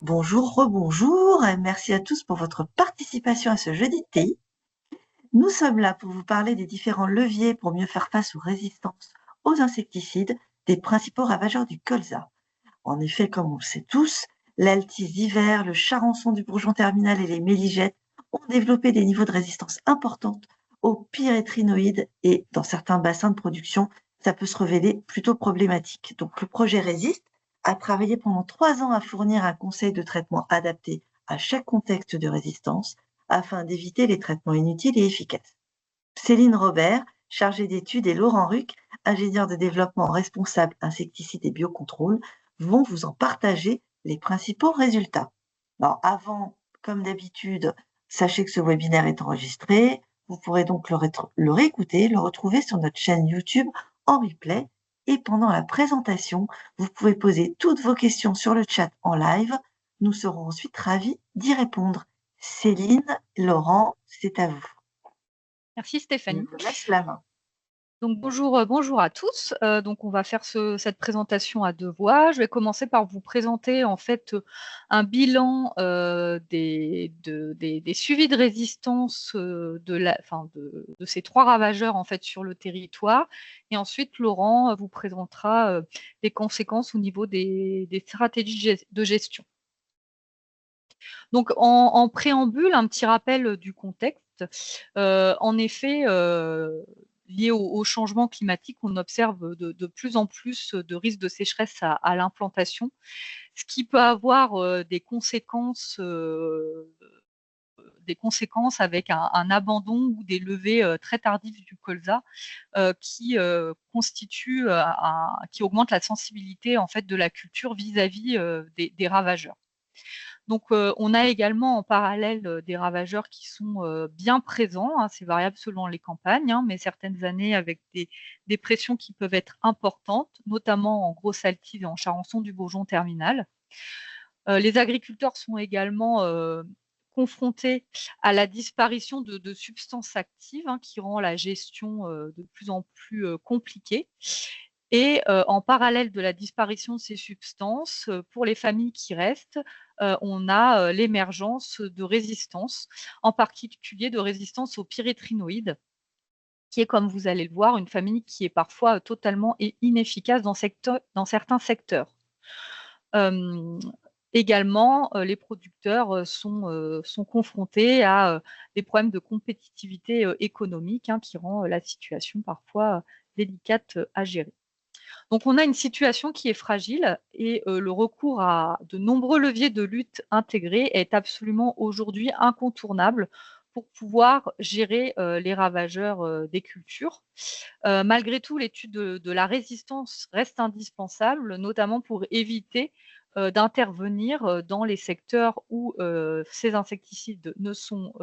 Bonjour, rebonjour, et merci à tous pour votre participation à ce jeudi de TI. Nous sommes là pour vous parler des différents leviers pour mieux faire face aux résistances aux insecticides des principaux ravageurs du colza. En effet, comme on le sait tous, l'altise d'hiver, le charançon du bourgeon terminal et les méligètes ont développé des niveaux de résistance importantes aux pyrétrinoïdes et dans certains bassins de production, ça peut se révéler plutôt problématique. Donc le projet Résiste a travaillé pendant 3 ans à fournir un conseil de traitement adapté à chaque contexte de résistance afin d'éviter les traitements inutiles et efficaces. Céline Robert, chargée d'études, et Laurent Ruc, ingénieur de développement responsable insecticides et biocontrôle, vont vous en partager les principaux résultats. Alors avant, comme d'habitude, sachez que ce webinaire est enregistré. Vous pourrez donc le réécouter, le retrouver sur notre chaîne YouTube en replay. Et pendant la présentation, vous pouvez poser toutes vos questions sur le chat en live. Nous serons ensuite ravis d'y répondre. Céline, Laurent, c'est à vous. Merci Je Stéphanie. vous laisse la main. Donc bonjour à tous. Donc on va faire cette présentation à 2 voix. Je vais commencer par vous présenter en fait un bilan des suivis de résistance de ces 3 ravageurs en fait sur le territoire. Et ensuite Laurent vous présentera les conséquences au niveau des stratégies de gestion. Donc en préambule, un petit rappel du contexte. En effet, lié au changement climatique, on observe de plus en plus de risques de sécheresse à l'implantation, ce qui peut avoir des conséquences avec un abandon ou des levées très tardives du colza qui qui augmente la sensibilité en fait de la culture vis-à-vis des ravageurs. Donc, on a également en parallèle des ravageurs qui sont bien présents, hein, c'est variable selon les campagnes, hein, mais certaines années avec des pressions qui peuvent être importantes, notamment en grosse altitude et en charançon du bourgeon terminal. Les agriculteurs sont également confrontés à la disparition de substances actives, hein, qui rend la gestion de plus en plus compliquée. Et en parallèle de la disparition de ces substances, pour les familles qui restent, on a l'émergence de résistance, en particulier de résistance aux pyrétrinoïdes, qui est, comme vous allez le voir, une famille qui est parfois totalement inefficace dans certains secteurs. Également, les producteurs sont confrontés à des problèmes de compétitivité économique, hein, qui rend la situation parfois délicate à gérer. Donc on a une situation qui est fragile et le recours à de nombreux leviers de lutte intégrés est absolument aujourd'hui incontournable pour pouvoir gérer les ravageurs des cultures. Malgré tout, l'étude de la résistance reste indispensable, notamment pour éviter d'intervenir dans les secteurs où ces insecticides ne sont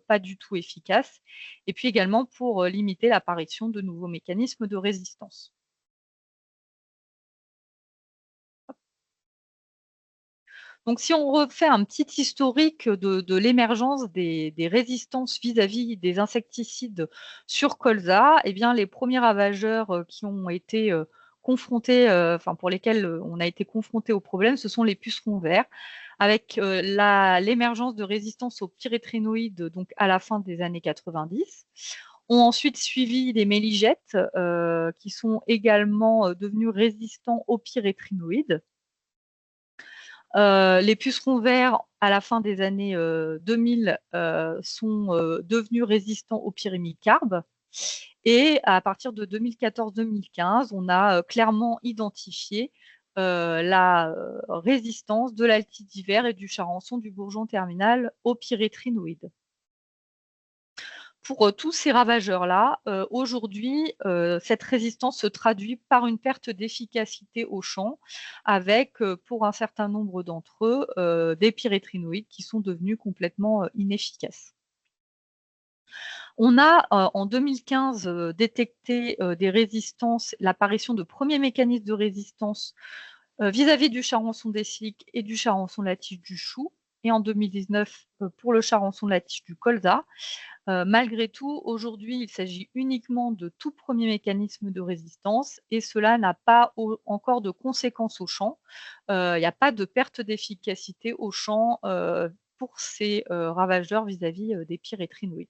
pas du tout efficaces, et puis également pour limiter l'apparition de nouveaux mécanismes de résistance. Donc, si on refait un petit historique de l'émergence des résistances vis-à-vis des insecticides sur colza, eh bien, les premiers ravageurs qui ont été confrontés, pour lesquels on a été confronté au problème, ce sont les pucerons verts, avec l'émergence de résistance aux pyrétrinoïdes donc à la fin des années 90. Ont ensuite suivi les méligètes, qui sont également devenus résistants aux pyrétrinoïdes. Les pucerons verts, à la fin des années 2000, sont devenus résistants au pyrémicarbe. Et à partir de 2014-2015, on a clairement identifié la résistance de l'altite d'hiver et du charançon du bourgeon terminal aux pyrétrinoïdes. Pour tous ces ravageurs-là, aujourd'hui, cette résistance se traduit par une perte d'efficacité au champ avec, pour un certain nombre d'entre eux, des pyrétrinoïdes qui sont devenus complètement inefficaces. On a, en 2015, détecté des résistances, l'apparition de premiers mécanismes de résistance vis-à-vis du charançon décilique et du charançon latif du chou. et en 2019 pour le charançon de la tige du colza. Malgré tout, aujourd'hui, il s'agit uniquement de tout premier mécanisme de résistance et cela n'a pas encore de conséquences au champ. Il n'y a pas de perte d'efficacité au champ pour ces ravageurs vis-à-vis des pyrétrinoïdes.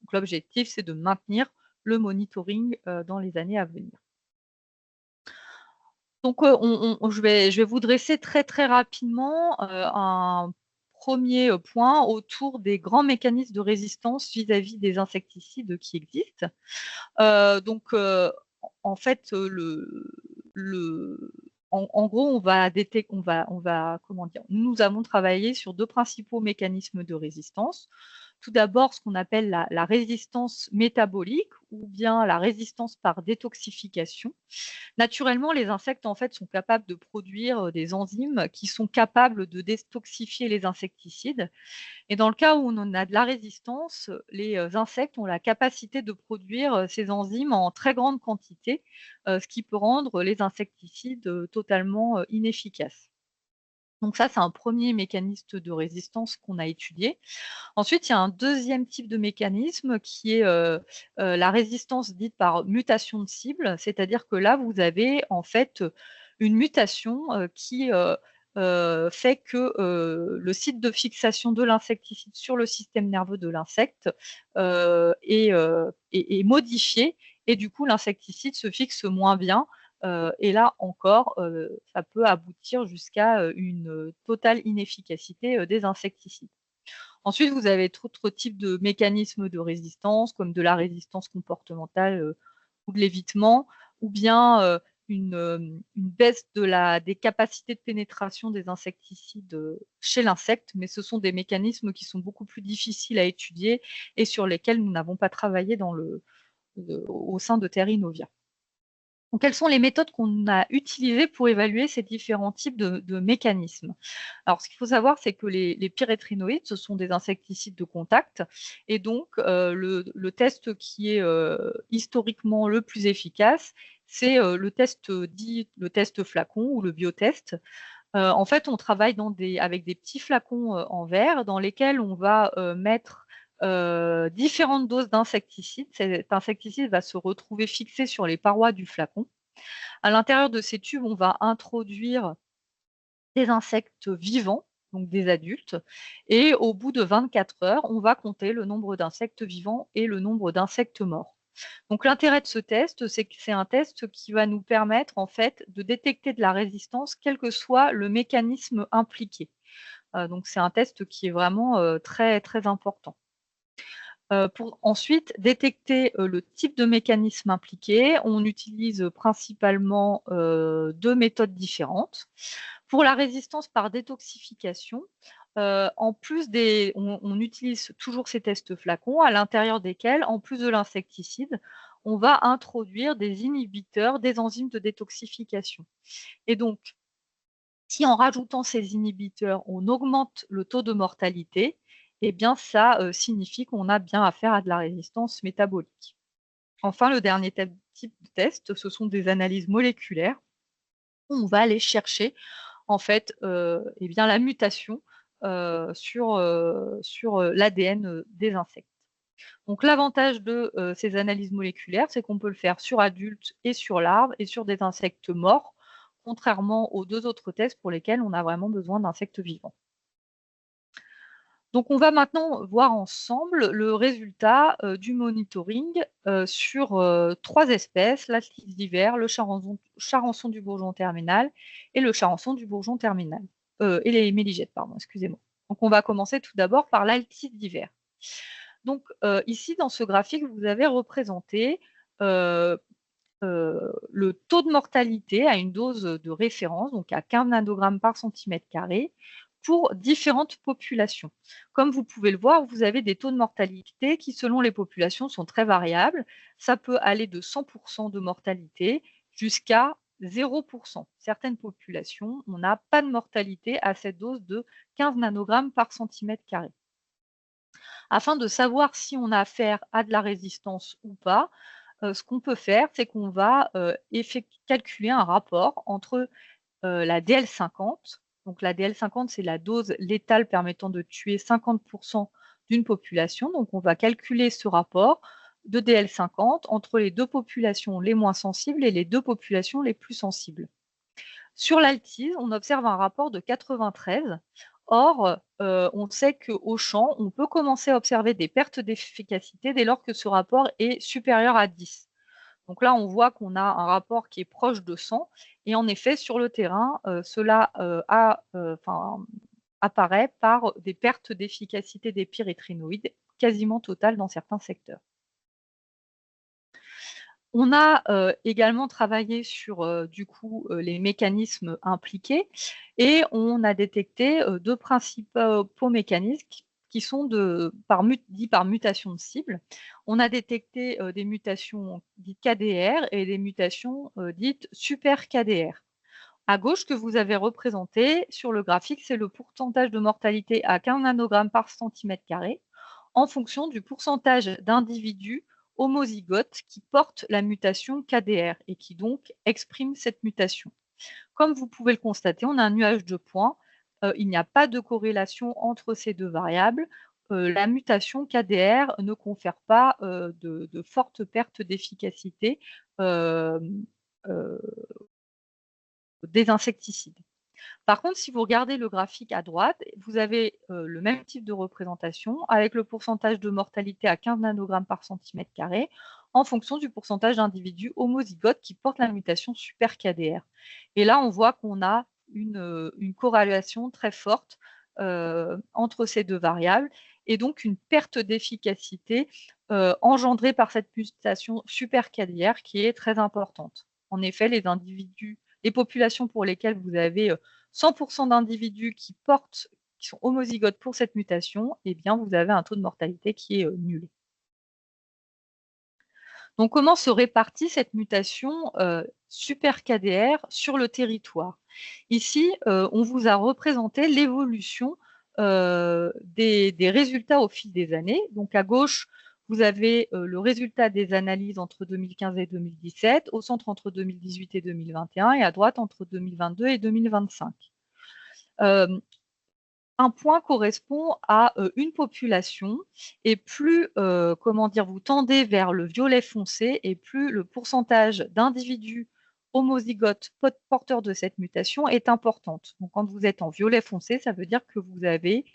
Donc l'objectif, c'est de maintenir le monitoring dans les années à venir. Donc, je vais vous dresser très, très rapidement un premier point autour des grands mécanismes de résistance vis-à-vis des insecticides qui existent. Donc, en fait, en gros, comment dire? Nous avons travaillé sur 2 principaux mécanismes de résistance. Tout d'abord, ce qu'on appelle la résistance métabolique ou bien la résistance par détoxification. Naturellement, les insectes, en fait, sont capables de produire des enzymes qui sont capables de détoxifier les insecticides. Et dans le cas où on en a de la résistance, les insectes ont la capacité de produire ces enzymes en très grande quantité, ce qui peut rendre les insecticides totalement inefficaces. Donc ça, c'est un premier mécanisme de résistance qu'on a étudié. Ensuite, il y a un deuxième type de mécanisme qui est la résistance dite par mutation de cible, c'est-à-dire que là, vous avez en fait une mutation qui fait que le site de fixation de l'insecticide sur le système nerveux de l'insecte est modifié et du coup, l'insecticide se fixe moins bien. Et là encore, ça peut aboutir jusqu'à une totale inefficacité des insecticides. Ensuite, vous avez d'autres types de mécanismes de résistance, comme de la résistance comportementale ou de l'évitement, ou bien une baisse des capacités de pénétration des insecticides chez l'insecte, mais ce sont des mécanismes qui sont beaucoup plus difficiles à étudier et sur lesquels nous n'avons pas travaillé au sein de Terra Innovia. Donc, quelles sont les méthodes qu'on a utilisées pour évaluer ces différents types de mécanismes? Alors, ce qu'il faut savoir, c'est que les pyrétrinoïdes, ce sont des insecticides de contact et donc le test qui est historiquement le plus efficace, c'est le test dit le test flacon ou le biotest. En fait, on travaille avec des petits flacons en verre dans lesquels on va mettre différentes doses d'insecticides. Cet insecticide va se retrouver fixé sur les parois du flacon. À l'intérieur de ces tubes, on va introduire des insectes vivants, donc des adultes, et au bout de 24 heures, on va compter le nombre d'insectes vivants et le nombre d'insectes morts. Donc l'intérêt de ce test, c'est que c'est un test qui va nous permettre en fait de détecter de la résistance, quel que soit le mécanisme impliqué. Donc c'est un test qui est vraiment très, très important. Pour ensuite détecter le type de mécanisme impliqué, on utilise principalement 2 méthodes différentes. Pour la résistance par détoxification, en plus on utilise toujours ces tests flacons à l'intérieur desquels, en plus de l'insecticide, on va introduire des inhibiteurs des enzymes de détoxification. Et donc, si en rajoutant ces inhibiteurs, on augmente le taux de mortalité, eh bien ça signifie qu'on a bien affaire à de la résistance métabolique. Enfin, le dernier type de test, ce sont des analyses moléculaires où on va aller chercher en fait eh bien, la mutation sur l'ADN des insectes. Donc l'avantage de ces analyses moléculaires, c'est qu'on peut le faire sur adultes et sur larves et sur des insectes morts, contrairement aux 2 autres tests pour lesquels on a vraiment besoin d'insectes vivants. Donc on va maintenant voir ensemble le résultat du monitoring sur 3 espèces, l'altis d'hiver, le charançon du bourgeon terminal et le charançon du bourgeon terminal. Et les méligètes, pardon, excusez-moi. Donc on va commencer tout d'abord par l'altis d'hiver. Donc ici, dans ce graphique, vous avez représenté le taux de mortalité à une dose de référence, donc à 15 nanogrammes par centimètre carré, pour différentes populations. Comme vous pouvez le voir, vous avez des taux de mortalité qui, selon les populations, sont très variables. Ça peut aller de 100% de mortalité jusqu'à 0%. Certaines populations, on n'a pas de mortalité à cette dose de 15 nanogrammes par centimètre carré. Afin de savoir si on a affaire à de la résistance ou pas, ce qu'on peut faire, c'est qu'on va calculer un rapport entre la DL50 Donc la DL50, c'est la dose létale permettant de tuer 50% d'une population. Donc on va calculer ce rapport de DL50 entre les deux populations les moins sensibles et les deux populations les plus sensibles. Sur l'altise, on observe un rapport de 93. Or, on sait qu'au champ, on peut commencer à observer des pertes d'efficacité dès lors que ce rapport est supérieur à 10. Donc là, on voit qu'on a un rapport qui est proche de 100 et en effet, sur le terrain, cela, apparaît par des pertes d'efficacité des pyréthrinoïdes quasiment totales dans certains secteurs. On a, également travaillé sur, les mécanismes impliqués et on a détecté, 2 principaux mécanismes qui sont dits par mutation de cible. On a détecté, des mutations dites KDR et des mutations, dites super KDR. À gauche, que vous avez représenté sur le graphique, c'est le pourcentage de mortalité à 15 nanogrammes par centimètre carré en fonction du pourcentage d'individus homozygotes qui portent la mutation KDR et qui donc expriment cette mutation. Comme vous pouvez le constater, on a un nuage de points. Il n'y a pas de corrélation entre ces deux variables. La mutation KDR ne confère pas de fortes pertes d'efficacité euh, euh, des insecticides. Par contre, si vous regardez le graphique à droite, vous avez le même type de représentation avec le pourcentage de mortalité à 15 nanogrammes par centimètre carré en fonction du pourcentage d'individus homozygotes qui portent la mutation super KDR. Et là, on voit qu'on a une corrélation très forte entre ces deux variables et donc une perte d'efficacité engendrée par cette mutation super KDR qui est très importante. En effet, les populations pour lesquelles vous avez 100% d'individus qui sont homozygotes pour cette mutation, eh bien, vous avez un taux de mortalité qui est nul. Donc, comment se répartit cette mutation super KDR sur le territoire? Ici, on vous a représenté l'évolution des résultats au fil des années. Donc, à gauche, vous avez le résultat des analyses entre 2015 et 2017, au centre entre 2018 et 2021, et à droite entre 2022 et 2025. Un point correspond à une population et plus vous tendez vers le violet foncé et plus le pourcentage d'individus homozygotes porteurs de cette mutation est importante. Donc quand vous êtes en violet foncé, ça veut dire que vous avez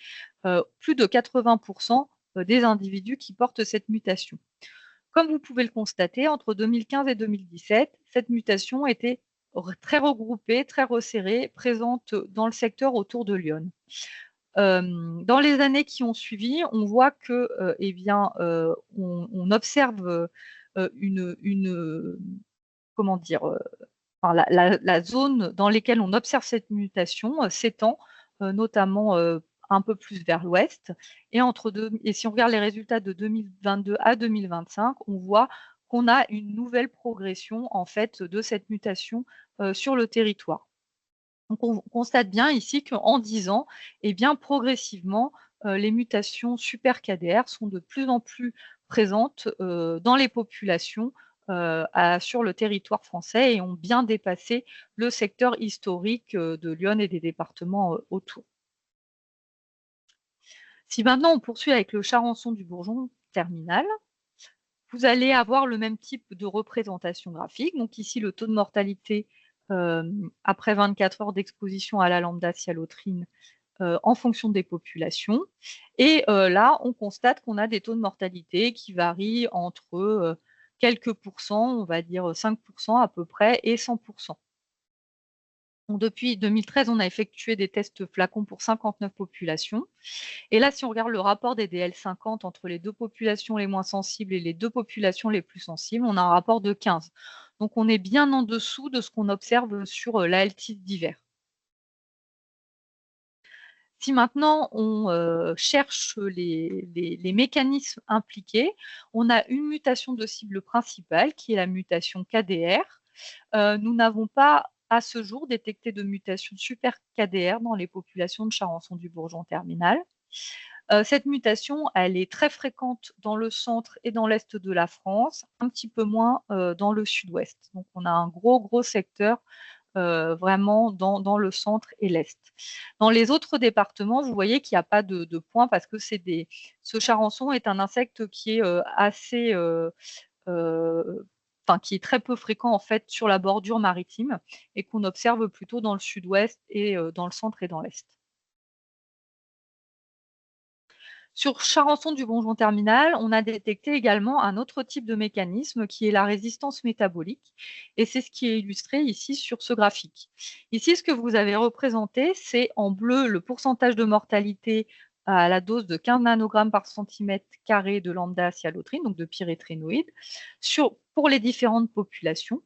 plus de 80% des individus qui portent cette mutation. Comme vous pouvez le constater, entre 2015 et 2017, cette mutation était très regroupée, très resserrée, présente dans le secteur autour de Lyon. Dans les années qui ont suivi, on voit que, on observe la zone dans laquelle on observe cette mutation s'étend, notamment un peu plus vers l'ouest. Et si on regarde les résultats de 2022 à 2025, on voit qu'on a une nouvelle progression en fait de cette mutation sur le territoire. Donc on constate bien ici qu'en 10 ans, eh bien, progressivement, les mutations super KDR sont de plus en plus présentes dans les populations sur le territoire français et ont bien dépassé le secteur historique de Lyon et des départements autour. Si maintenant on poursuit avec le Charançon du Bourgeon terminal, vous allez avoir le même type de représentation graphique. Donc ici, le taux de mortalité après 24 heures d'exposition à la lambda-cialotrine en fonction des populations. Et là, on constate qu'on a des taux de mortalité qui varient entre quelques pourcents, on va dire 5% à peu près, et 100%. Donc, depuis 2013, on a effectué des tests flacons pour 59 populations. Et là, si on regarde le rapport des DL50 entre les deux populations les moins sensibles et les deux populations les plus sensibles, on a un rapport de 15. Donc, on est bien en dessous de ce qu'on observe sur l'ALTIS d'hiver. Si maintenant on cherche les mécanismes impliqués, on a une mutation de cible principale qui est la mutation KDR. Nous n'avons pas à ce jour détecté de mutation super KDR dans les populations de Charançon du Bourgeon terminal. Cette mutation, elle est très fréquente dans le centre et dans l'est de la France, un petit peu moins dans le sud-ouest. Donc on a un gros secteur vraiment dans le centre et l'est. Dans les autres départements, vous voyez qu'il n'y a pas de points parce que ce charançon est un insecte qui est assez, enfin qui est très peu fréquent en fait sur la bordure maritime et qu'on observe plutôt dans le sud-ouest et dans le centre et dans l'est. Sur Charançon du Bonjon terminal, on a détecté également un autre type de mécanisme qui est la résistance métabolique et c'est ce qui est illustré ici sur ce graphique. Ici, ce que vous avez représenté, c'est en bleu le pourcentage de mortalité à la dose de 15 nanogrammes par centimètre carré de lambda cyalotrine, donc de pyréthrinoïdes, pour les différentes populations.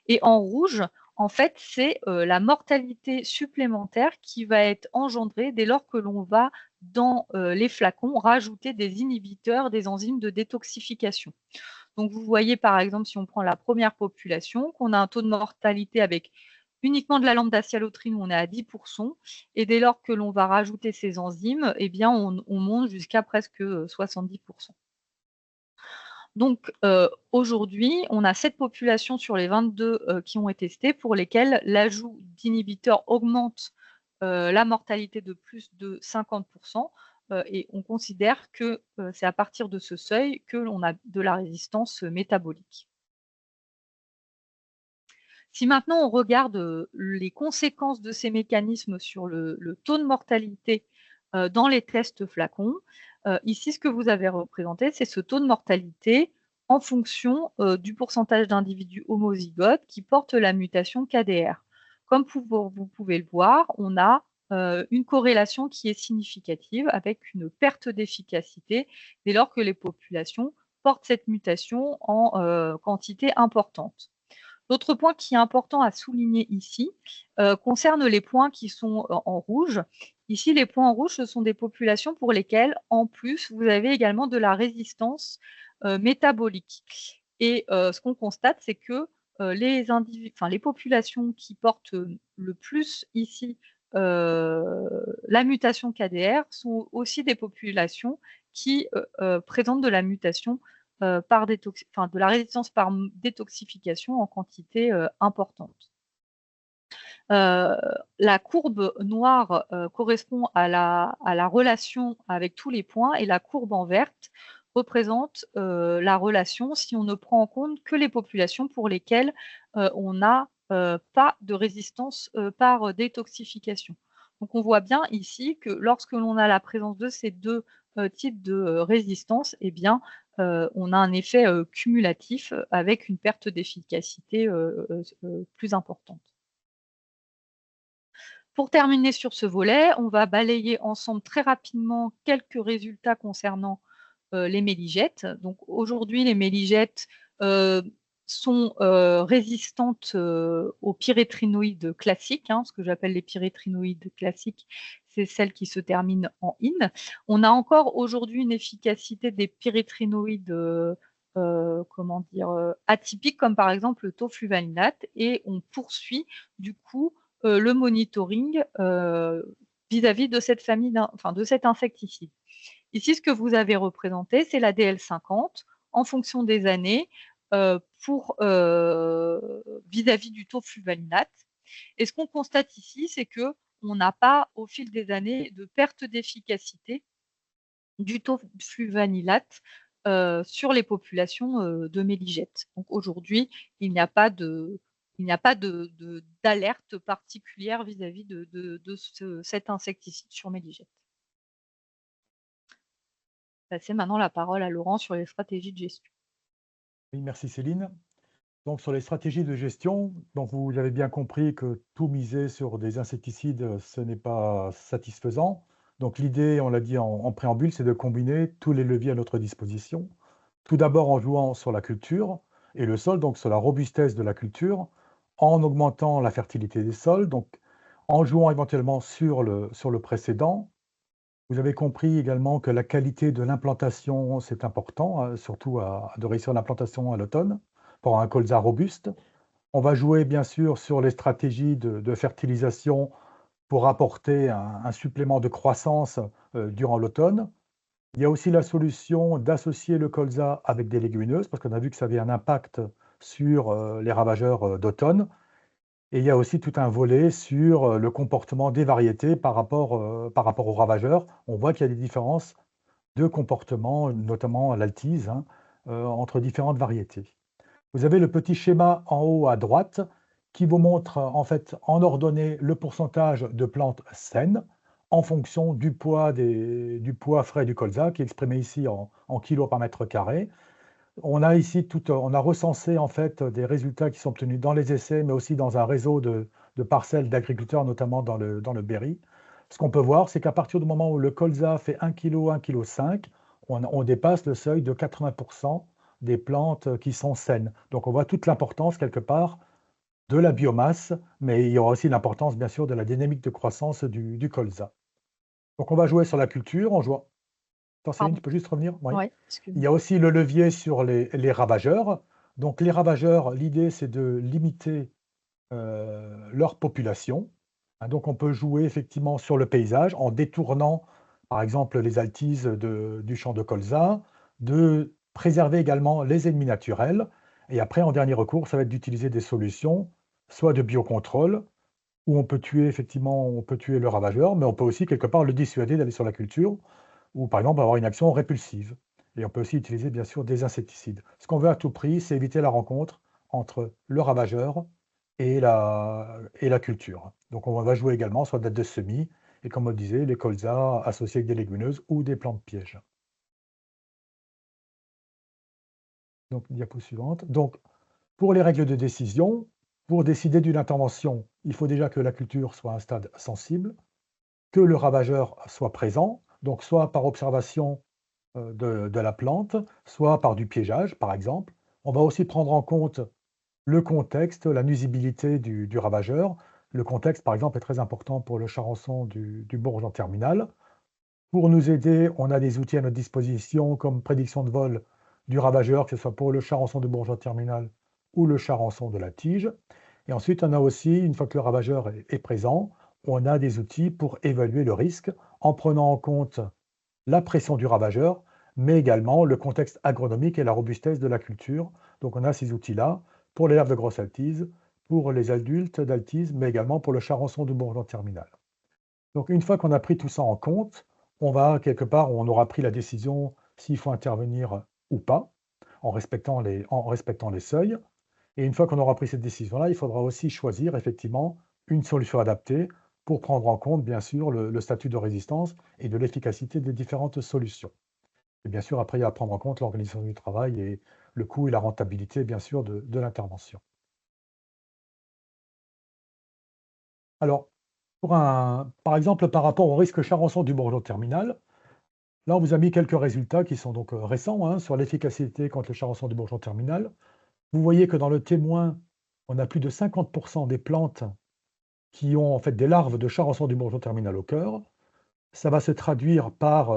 Et en rouge, en fait, c'est la mortalité supplémentaire qui va être engendrée dès lors que l'on va dans les flacons rajouter des inhibiteurs des enzymes de détoxification. Donc vous voyez par exemple, si on prend la première population, qu'on a un taux de mortalité avec uniquement de la lambda-cyalotrine où on est à 10%, et dès lors que l'on va rajouter ces enzymes, eh bien on monte jusqu'à presque 70%. Donc aujourd'hui, on a 7 populations sur les 22 qui ont été testées pour lesquelles l'ajout d'inhibiteurs augmente la mortalité de plus de 50%, et on considère que c'est à partir de ce seuil que l'on a de la résistance métabolique. Si maintenant on regarde les conséquences de ces mécanismes sur le taux de mortalité dans les tests flacons, ici ce que vous avez représenté, c'est ce taux de mortalité en fonction du pourcentage d'individus homozygotes qui portent la mutation KDR. Comme vous pouvez le voir, on a une corrélation qui est significative avec une perte d'efficacité dès lors que les populations portent cette mutation en quantité importante. L'autre point qui est important à souligner ici concerne les points qui sont en rouge. Ici, les points en rouge, ce sont des populations pour lesquelles, en plus, vous avez également de la résistance métabolique. Et ce qu'on constate, c'est que les populations qui portent le plus ici la mutation KDR sont aussi des populations qui présentent de la mutation de la résistance par détoxification en quantité importante. La courbe noire correspond à la relation avec tous les points et la courbe en verte représente la relation si on ne prend en compte que les populations pour lesquelles on n'a pas de résistance par détoxification. Donc on voit bien ici que lorsque l'on a la présence de ces deux types de résistance, eh bien, on a un effet cumulatif avec une perte d'efficacité plus importante. Pour terminer sur ce volet, on va balayer ensemble très rapidement quelques résultats concernant les méligettes. Donc aujourd'hui, les méligettes sont résistantes aux pyréthrinoïdes classiques, ce que j'appelle les pyréthrinoïdes classiques, c'est celles qui se terminent en -ine. On a encore aujourd'hui une efficacité des pyréthrinoïdes atypiques, comme par exemple le tofluvalinate, et on poursuit du coup le monitoring vis-à-vis de cette famille, de cet insecticide. Ici, ce que vous avez représenté, c'est la DL50 en fonction des années vis-à-vis du tofluvalinate. Et ce qu'on constate ici, c'est qu'on n'a pas, au fil des années, de perte d'efficacité du tofluvalinate sur les populations de méligettes. Donc aujourd'hui, il n'y a pas d'alerte particulière vis-à-vis de cet insecticide sur méligette. Passer maintenant la parole à Laurent sur les stratégies de gestion. Oui, merci Céline. Donc sur les stratégies de gestion, donc vous avez bien compris que tout miser sur des insecticides, ce n'est pas satisfaisant. Donc l'idée, on l'a dit en préambule, c'est de combiner tous les leviers à notre disposition. Tout d'abord en jouant sur la culture et le sol, donc sur la robustesse de la culture, en augmentant la fertilité des sols, donc en jouant éventuellement sur le précédent. Vous avez compris également que la qualité de l'implantation, c'est important, surtout de réussir l'implantation à l'automne pour un colza robuste. On va jouer bien sûr sur les stratégies de fertilisation pour apporter un supplément de croissance durant l'automne. Il y a aussi la solution d'associer le colza avec des légumineuses, parce qu'on a vu que ça avait un impact sur les ravageurs d'automne. Et il y a aussi tout un volet sur le comportement des variétés par rapport aux ravageurs. On voit qu'il y a des différences de comportement, notamment à l'altise, hein, entre différentes variétés. Vous avez le petit schéma en haut à droite qui vous montre en fait en ordonnée le pourcentage de plantes saines en fonction du poids frais du colza, qui est exprimé ici en kilos par mètre carré. On a ici on a recensé en fait des résultats qui sont obtenus dans les essais, mais aussi dans un réseau de parcelles d'agriculteurs, notamment dans le Berry. Ce qu'on peut voir, c'est qu'à partir du moment où le colza fait 1 kg, 1,5 kg, on dépasse le seuil de 80% des plantes qui sont saines. Donc on voit toute l'importance quelque part de la biomasse, mais il y aura aussi l'importance bien sûr de la dynamique de croissance du colza. Donc on va jouer sur la culture, on joue. Attends, Céline, Pardon. tu peux juste revenir? Oui. Ouais, Il excuse-moi. y a aussi le levier sur les ravageurs. Donc les ravageurs, l'idée c'est de limiter leur population. Hein, donc on peut jouer effectivement sur le paysage en détournant par exemple les altises du champ de colza, de préserver également les ennemis naturels. Et après, en dernier recours, ça va être d'utiliser des solutions, soit de biocontrôle, où on peut tuer effectivement, on peut tuer le ravageur, mais on peut aussi quelque part le dissuader d'aller sur la culture, ou par exemple avoir une action répulsive. Et on peut aussi utiliser bien sûr des insecticides. Ce qu'on veut à tout prix, c'est éviter la rencontre entre le ravageur et la culture. Donc on va jouer également sur la date de semis, et comme on disait, les colzas associés avec des légumineuses ou des plantes pièges. Donc, diapo suivante. Donc, pour les règles de décision, pour décider d'une intervention, il faut déjà que la culture soit à un stade sensible, que le ravageur soit présent, donc soit par observation de la plante, soit par du piégeage, par exemple. On va aussi prendre en compte le contexte, la nuisibilité du ravageur. Le contexte, par exemple, est très important pour le charançon du bourgeon terminal. Pour nous aider, on a des outils à notre disposition comme prédiction de vol du ravageur, que ce soit pour le charançon du bourgeon terminal ou le charançon de la tige. Et ensuite, on a aussi, une fois que le ravageur est présent, on a des outils pour évaluer le risque en prenant en compte la pression du ravageur, mais également le contexte agronomique et la robustesse de la culture. Donc on a ces outils-là pour les larves de grosse altise, pour les adultes d'altise, mais également pour le charançon du bourgeon terminal. Donc une fois qu'on a pris tout ça en compte, on va quelque part, on aura pris la décision s'il faut intervenir ou pas, en respectant les seuils. Et une fois qu'on aura pris cette décision-là, il faudra aussi choisir effectivement une solution adaptée pour prendre en compte, bien sûr, le statut de résistance et de l'efficacité des différentes solutions. Et bien sûr, après, il y a à prendre en compte l'organisation du travail et le coût et la rentabilité, bien sûr, de l'intervention. Alors, par exemple, par rapport au risque charançon du bourgeon terminal, là, on vous a mis quelques résultats qui sont donc récents hein, sur l'efficacité contre le charançon du bourgeon terminal. Vous voyez que dans le témoin, on a plus de 50% des plantes qui ont en fait des larves de charançon du bourgeon terminal au cœur. Ça va se traduire par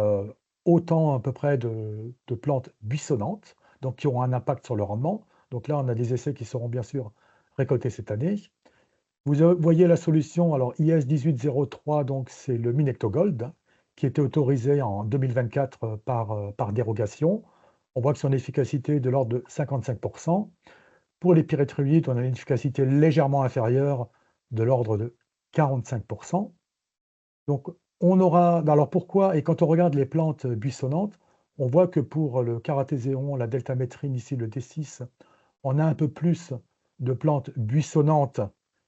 autant à peu près de plantes buissonnantes, donc qui auront un impact sur le rendement. Donc là, on a des essais qui seront bien sûr récoltés cette année. Vous voyez la solution, alors IS 1803, donc c'est le Minectogold, qui était autorisé en 2024 par dérogation. On voit que son efficacité est de l'ordre de 55%. Pour les pyrethroïdes, on a une efficacité légèrement inférieure de l'ordre de 45%. Donc, on aura. Alors pourquoi? Et quand on regarde les plantes buissonnantes, on voit que pour le caratéséon, la deltamétrine, ici le D6, on a un peu plus de plantes buissonnantes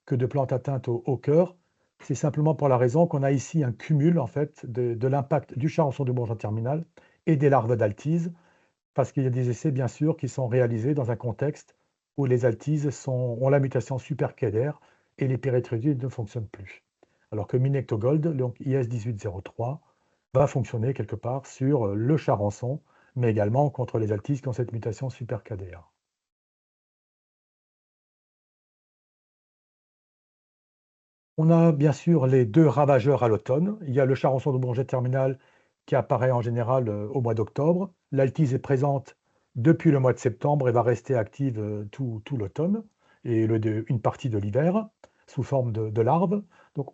que de plantes atteintes au cœur. C'est simplement pour la raison qu'on a ici un cumul en fait de l'impact du charançon du bourgeon terminal et des larves d'altise, parce qu'il y a des essais bien sûr qui sont réalisés dans un contexte où les altises ont la mutation supercalaire et les pyrethroïdes ne fonctionnent plus. Alors que Minectogold, donc IS 1803, va fonctionner quelque part sur le charançon, mais également contre les altises qui ont cette mutation supercadaire. On a bien sûr les deux ravageurs à l'automne. Il y a le charançon de bourgeon terminal qui apparaît en général au mois d'octobre. L'altise est présente depuis le mois de septembre et va rester active tout l'automne et une partie de l'hiver sous forme de larves. Donc,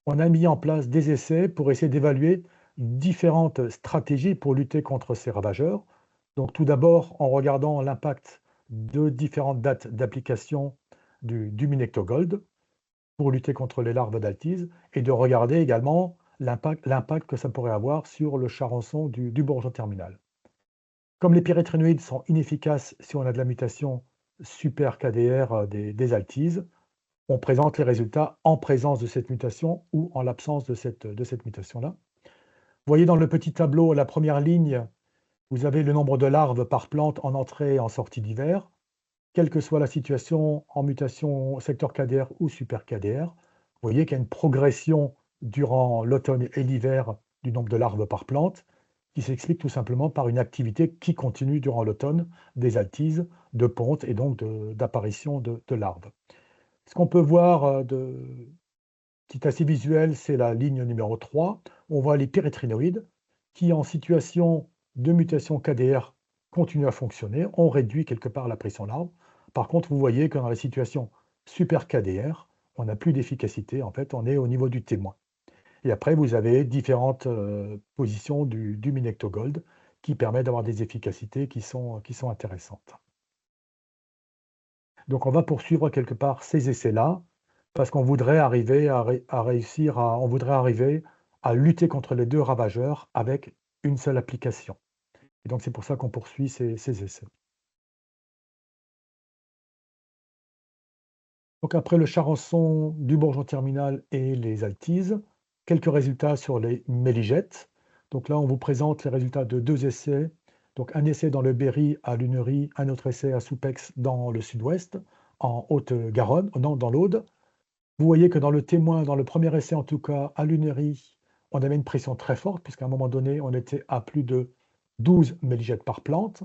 on a mis en place des essais pour essayer d'évaluer différentes stratégies pour lutter contre ces ravageurs. Donc, tout d'abord, en regardant l'impact de différentes dates d'application du Minectogold. pour lutter contre les larves d'altise et de regarder également l'impact que ça pourrait avoir sur le charançon du bourgeon terminal. Comme les pyréthrinoïdes sont inefficaces si on a de la mutation super KDR des altises, on présente les résultats en présence de cette mutation ou en l'absence de cette mutation-là. Vous voyez dans le petit tableau, la première ligne, vous avez le nombre de larves par plante en entrée et en sortie d'hiver, quelle que soit la situation en mutation secteur KDR ou super KDR. Vous voyez qu'il y a une progression durant l'automne et l'hiver du nombre de larves par plante, qui s'explique tout simplement par une activité qui continue durant l'automne des altises, de ponte et donc d'apparition de larves. Ce qu'on peut voir qui est assez visuel, c'est la ligne numéro 3. On voit les pyréthrinoïdes qui, en situation de mutation KDR, continuent à fonctionner. On réduit quelque part la pression larve. Par contre, vous voyez que dans la situation super KDR, on n'a plus d'efficacité. En fait, on est au niveau du témoin. Et après, vous avez différentes positions du Minectogold qui permettent d'avoir des efficacités qui sont intéressantes. Donc, on va poursuivre quelque part ces essais-là parce qu'on voudrait arriver on voudrait arriver à lutter contre les deux ravageurs avec une seule application. Et donc, c'est pour ça qu'on poursuit ces essais. Donc, après le charançon du bourgeon terminal et les altises, quelques résultats sur les méligètes. Donc là, on vous présente les résultats de 2 essais. Donc, un essai dans le Berry à Lunery, un autre essai à Soupex dans le sud-ouest, en Haute-Garonne, non, dans l'Aude. Vous voyez que dans le témoin, dans le premier essai en tout cas, à Lunery, on avait une pression très forte, puisqu'à un moment donné, on était à plus de 12 méligètes par plante.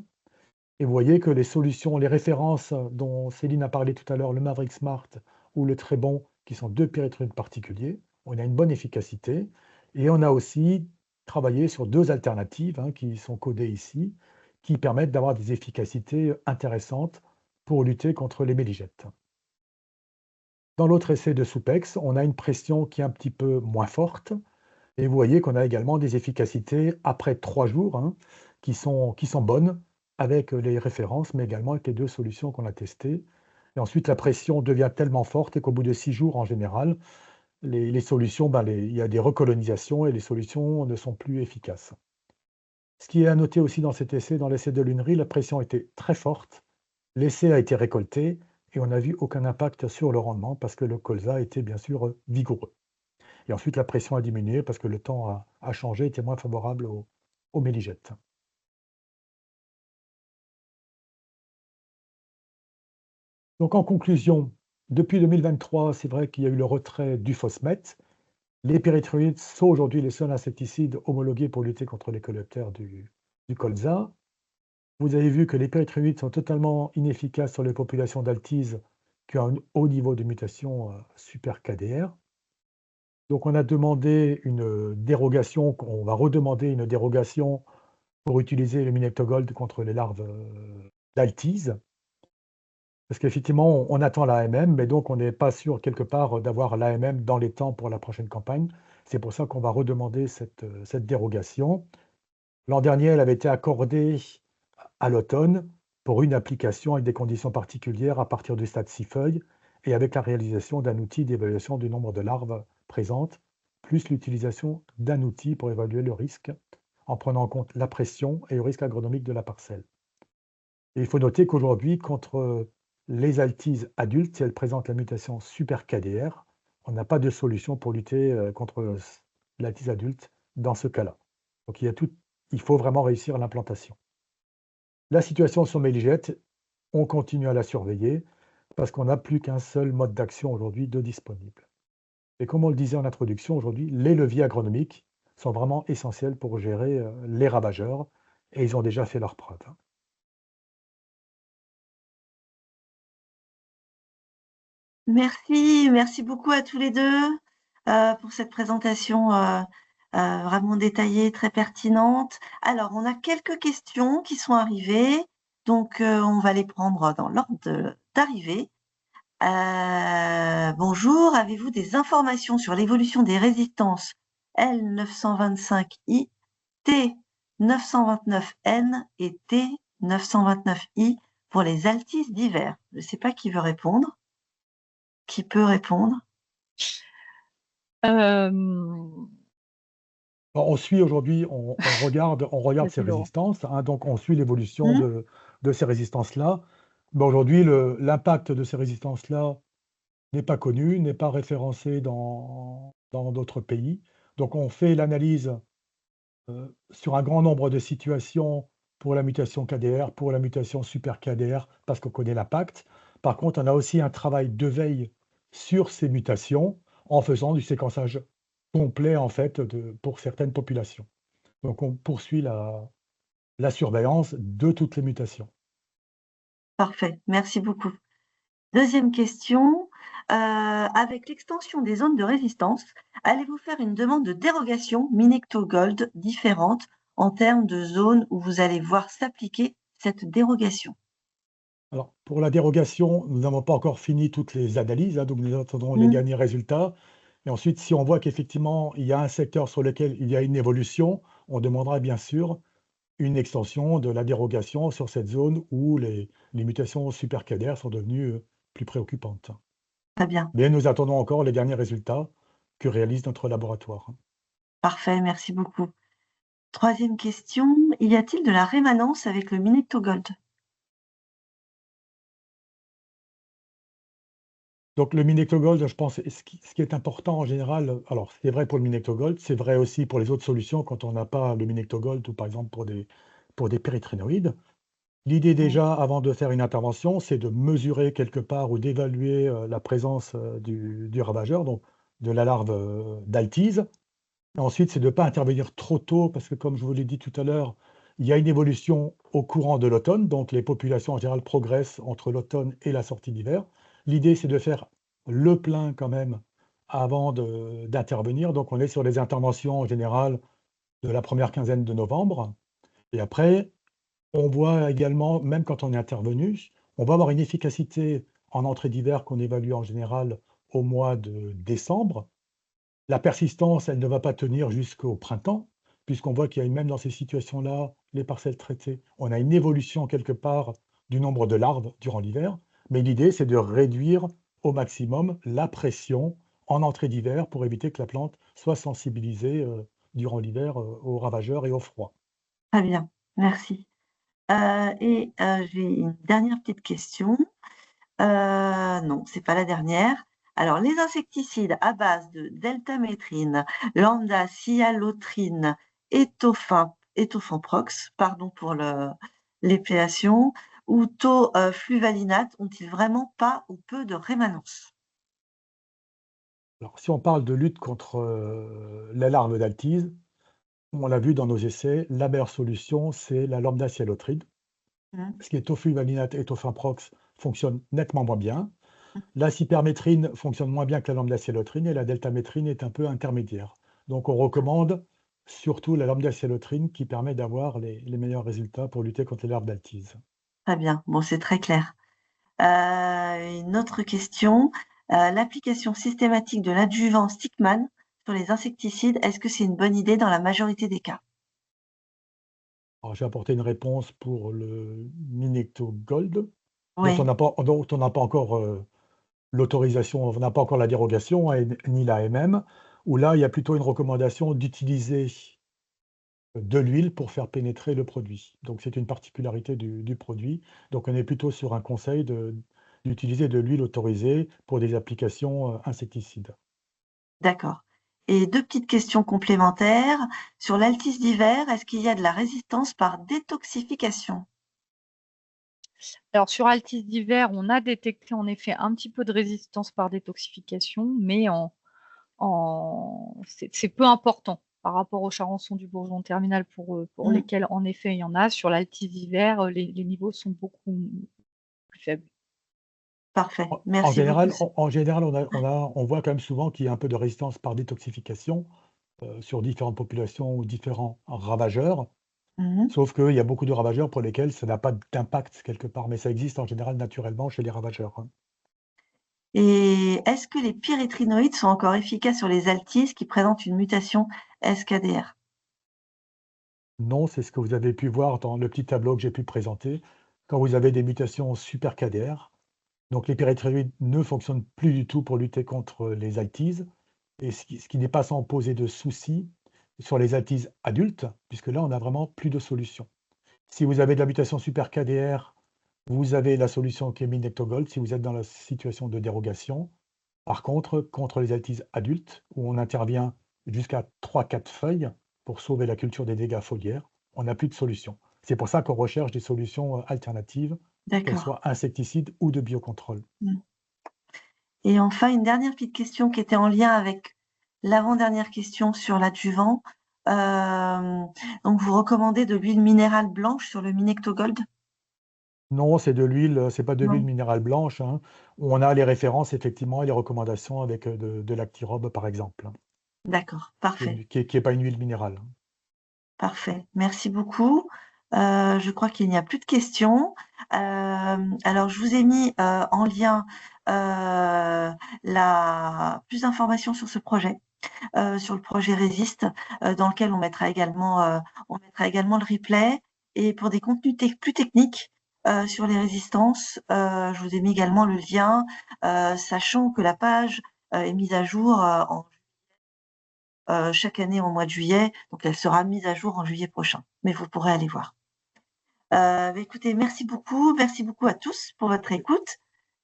Et vous voyez que les solutions, les références dont Céline a parlé tout à l'heure, le Maverick Smart ou le Trébon, qui sont 2 pyréthrinoïdes particuliers, on a une bonne efficacité. Et on a aussi travaillé sur 2 alternatives qui sont codées ici, qui permettent d'avoir des efficacités intéressantes pour lutter contre les méligètes. Dans l'autre essai de Soupex, on a une pression qui est un petit peu moins forte. Et vous voyez qu'on a également des efficacités après 3 jours qui sont bonnes avec les références, mais également avec les 2 solutions qu'on a testées. Et ensuite, la pression devient tellement forte qu'au bout de 6 jours, en général, les solutions, il y a des recolonisations et les solutions ne sont plus efficaces. Ce qui est à noter aussi dans cet essai, dans l'essai de Lunery, la pression était très forte. L'essai a été récolté et on n'a vu aucun impact sur le rendement parce que le colza était bien sûr vigoureux. Et ensuite, la pression a diminué parce que le temps a changé, était moins favorable aux méligètes. Donc en conclusion, depuis 2023, c'est vrai qu'il y a eu le retrait du Fosmet. Les pyréthrinoïdes sont aujourd'hui les seuls insecticides homologués pour lutter contre les coléoptères du colza. Vous avez vu que les pyréthrinoïdes sont totalement inefficaces sur les populations d'altise qui ont un haut niveau de mutation super KDR. Donc on a demandé une dérogation, on va redemander une dérogation pour utiliser le Minectogold contre les larves d'altise. Parce qu'effectivement, on attend l'AMM, mais donc on n'est pas sûr quelque part d'avoir l'AMM dans les temps pour la prochaine campagne. C'est pour ça qu'on va redemander cette dérogation. L'an dernier, elle avait été accordée à l'automne pour une application avec des conditions particulières à partir du stade 6 feuilles et avec la réalisation d'un outil d'évaluation du nombre de larves présentes, plus l'utilisation d'un outil pour évaluer le risque en prenant en compte la pression et le risque agronomique de la parcelle. Et il faut noter qu'aujourd'hui, contre les altises adultes, si elles présentent la mutation super KDR, on n'a pas de solution pour lutter contre l'altise adulte dans ce cas-là. Donc il faut vraiment réussir l'implantation. La situation sur méligète, on continue à la surveiller parce qu'on n'a plus qu'un seul mode d'action aujourd'hui de disponible. Et comme on le disait en introduction, aujourd'hui, les leviers agronomiques sont vraiment essentiels pour gérer les ravageurs et ils ont déjà fait leurs preuves. Merci beaucoup à tous les deux pour cette présentation vraiment détaillée, très pertinente. Alors, on a quelques questions qui sont arrivées, donc on va les prendre dans l'ordre d'arrivée. Bonjour, avez-vous des informations sur l'évolution des résistances L925I, T929N et T929I pour les altises d'hiver? Je ne sais pas qui veut répondre. Qui peut répondre? Hem, Alors, on suit aujourd'hui, on regarde ces Vas-y Laurent. résistances, hein, donc on suit l'évolution Mmh. de ces résistances-là. Mais aujourd'hui, l'impact de ces résistances-là n'est pas connu, n'est pas référencé dans d'autres pays. Donc on fait l'analyse sur un grand nombre de situations pour la mutation KDR, pour la mutation super KDR, parce qu'on connaît l'impact. Par contre, on a aussi un travail de veille sur ces mutations en faisant du séquençage complet, en fait, pour certaines populations. Donc on poursuit la surveillance de toutes les mutations. Parfait, merci beaucoup. Deuxième question, avec l'extension des zones de résistance, allez-vous faire une demande de dérogation Minecto-Gold différente en termes de zones où vous allez voir s'appliquer cette dérogation? Alors, pour la dérogation, nous n'avons pas encore fini toutes les analyses, hein, donc nous attendons les Mmh. derniers résultats. Et ensuite, si on voit qu'effectivement, il y a un secteur sur lequel il y a une évolution, on demandera bien sûr une extension de la dérogation sur cette zone où les mutations supercadaires sont devenues plus préoccupantes. Très bien, Mais nous attendons encore les derniers résultats que réalise notre laboratoire. parfait, merci beaucoup. Troisième question, y a-t-il de la rémanence avec le Minecto-Gold? Donc le Minectogold, je pense, ce qui est important en général, alors c'est vrai pour le Minectogold, c'est vrai aussi pour les autres solutions quand on n'a pas le Minectogold ou par exemple pour des pérétrinoïdes. L'idée Mmh. déjà, avant de faire une intervention, c'est de mesurer quelque part ou d'évaluer la présence du ravageur, donc de la larve d'altise. Ensuite, c'est de ne pas intervenir trop tôt parce que comme je vous l'ai dit tout à l'heure, il y a une évolution au courant de l'automne, donc les populations en général progressent entre l'automne et la sortie d'hiver. L'idée, c'est de faire le plein quand même avant d'intervenir. Donc on est sur les interventions en général de la première quinzaine de novembre. Et après, on voit également, même quand on est intervenu, on va avoir une efficacité en entrée d'hiver qu'on évalue en général au mois de décembre. La persistance, elle ne va pas tenir jusqu'au printemps, puisqu'on voit qu'il y a même dans ces situations-là, les parcelles traitées, on a une évolution quelque part du nombre de larves durant l'hiver. Mais l'idée, c'est de réduire au maximum la pression en entrée d'hiver pour éviter que la plante soit sensibilisée durant l'hiver aux ravageurs et au froid. Très bien, merci. J'ai une dernière petite question. Non, c'est pas la dernière. Alors, les insecticides à base de deltamétrine, lambda-cyhalotrine, étofenprox, pardon pour l'épellation, ou fluvalinate ont-ils vraiment pas ou peu de rémanence? Alors, si on parle de lutte contre la larve d'altise, on l'a vu dans nos essais, la meilleure solution, c'est la lambda-cyhalotride. Mmh. Ce qui est tofuvalinate et tofenprox fonctionne nettement moins bien. La cypermétrine fonctionne moins bien que la lambda-cyhalotrine et la deltamétrine est un peu intermédiaire. Donc on recommande surtout la lambda-cyhalotrine qui permet d'avoir les meilleurs résultats pour lutter contre les larves d'altise. Très bien, bon, c'est très clair. Une autre question, l'application systématique de l'adjuvant Stickman sur les insecticides, est-ce que c'est une bonne idée dans la majorité des cas? Alors j'ai apporté une réponse pour le Minecto Gold, Oui, dont on n'a pas encore l'autorisation, on n'a pas encore la dérogation, hein, ni la MM, où là il y a plutôt une recommandation d'utiliser de l'huile pour faire pénétrer le produit. Donc c'est une particularité du produit. Donc on est plutôt sur un conseil d'utiliser de l'huile autorisée pour des applications, insecticides. d'accord. Et 2 petites questions complémentaires. Sur l'altis d'hiver, est-ce qu'il y a de la résistance par détoxification? Alors sur Altis d'hiver, on a détecté en effet un petit peu de résistance par détoxification, mais c'est peu important par rapport aux charançons du bourgeon terminal pour Mmh, lesquels en effet il y en a. Sur l'Altis d'hiver, les niveaux sont beaucoup plus faibles. parfait. En Merci beaucoup. général en général, on voit quand même souvent qu'il y a un peu de résistance par détoxification, sur différentes populations ou différents ravageurs. Mmh. Sauf qu'il y a beaucoup de ravageurs pour lesquels ça n'a pas d'impact quelque part, mais ça existe en général naturellement chez les ravageurs, hein. Et est-ce que les pyrétrinoïdes sont encore efficaces sur les altis qui présentent une mutation SKDR? Non, c'est ce que vous avez pu voir dans le petit tableau que j'ai pu présenter. Quand vous avez des mutations super KDR, Donc les pyrethroïdes ne fonctionnent plus du tout pour lutter contre les altises, et ce qui n'est pas sans poser de soucis sur les altises adultes, puisque là, on n'a vraiment plus de solution. Si vous avez de la mutation super KDR, vous avez la solution qui est Minectogold si vous êtes dans la situation de dérogation. Par contre, contre les altises adultes, où on intervient jusqu'à 3-4 feuilles pour sauver la culture des dégâts foliaires, on n'a plus de solution. C'est pour ça qu'on recherche des solutions alternatives, qu'elles D'accord. soient insecticides ou de biocontrôle. Et enfin, une dernière petite question qui était en lien avec l'avant-dernière question sur l'adjuvant. Donc, vous recommandez de l'huile minérale blanche sur le Minectogold? Non, c'est de l'huile, c'est pas de l'huile Non. minérale blanche, hein. On a les références effectivement et les recommandations avec, de l'Actirobe par exemple, D'accord, qui parfait, est pas une huile minérale. parfait. Merci beaucoup. Je crois qu'il n'y a plus de questions. Alors, je vous ai mis en lien plus d'informations sur ce projet. Sur le projet Résiste, dans lequel on mettra également le replay. Et pour des contenus plus techniques sur les résistances, je vous ai mis également le lien, sachant que la page est mise à jour chaque année au mois de juillet, donc elle sera mise à jour en juillet prochain, mais vous pourrez aller voir. Écoutez, merci beaucoup à tous pour votre écoute.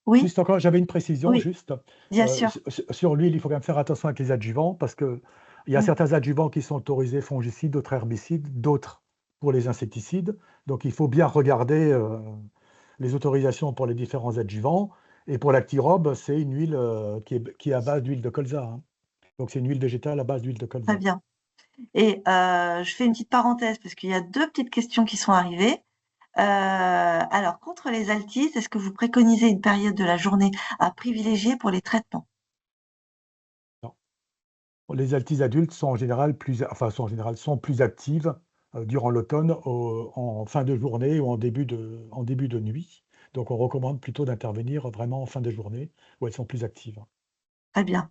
Oui, Juste encore, j'avais une précision oui, juste, bien sûr. sur l'huile, il faut quand même faire attention avec les adjuvants parce qu'il y a Mmh. certains adjuvants qui sont autorisés fongicides, d'autres herbicides, d'autres pour les insecticides. Donc il faut bien regarder, les autorisations pour les différents adjuvants et pour l'Actirobe, c'est une huile, qui est à base d'huile de colza, hein. Donc c'est une huile végétale à base d'huile de Très colza. bien. Et je fais une petite parenthèse parce qu'il y a 2 petites questions qui sont arrivées. Alors, contre les altises, est-ce que vous préconisez une période de la journée à privilégier pour les traitements? Non. Les altises adultes sont plus actives, durant l'automne en fin de journée ou en début de nuit. Donc on recommande plutôt d'intervenir vraiment en fin de journée où elles sont plus actives. Très bien.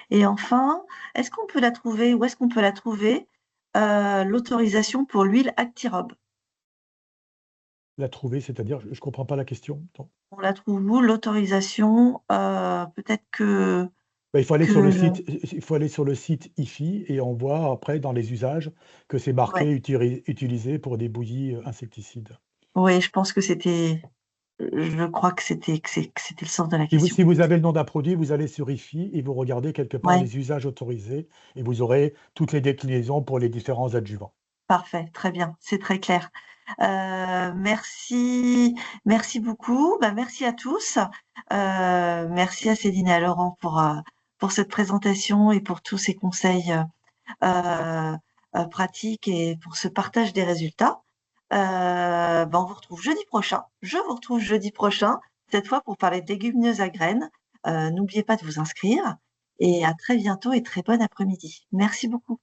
Et enfin, où est-ce qu'on peut la trouver, l'autorisation pour l'huile Actirobe? La trouver, c'est-à-dire? Je ne comprends pas la question, non. On la trouve où l'autorisation? Peut-être que Bah, il faut aller que sur le site il faut aller sur le site IFI et on voit après dans les usages que c'est ouais, marqué utilisé pour des bouillies, insecticides. ouais, je pense que je crois que c'était le sens de la question. Si vous avez le nom d'un produit, vous allez sur IFI et vous regardez quelque part Ouais, les usages autorisés et vous aurez toutes les déclinaisons pour les différents adjuvants. parfait, très bien, c'est très clair. Merci beaucoup. Bah, merci à tous. Merci à Céline et à Laurent pour cette présentation et pour tous ces conseils pratiques et pour ce partage des résultats. Bah, on vous retrouve jeudi prochain. Je vous retrouve jeudi prochain, cette fois pour parler de légumineuses à graines. N'oubliez pas de vous inscrire et à très bientôt et très bon après-midi. Merci beaucoup.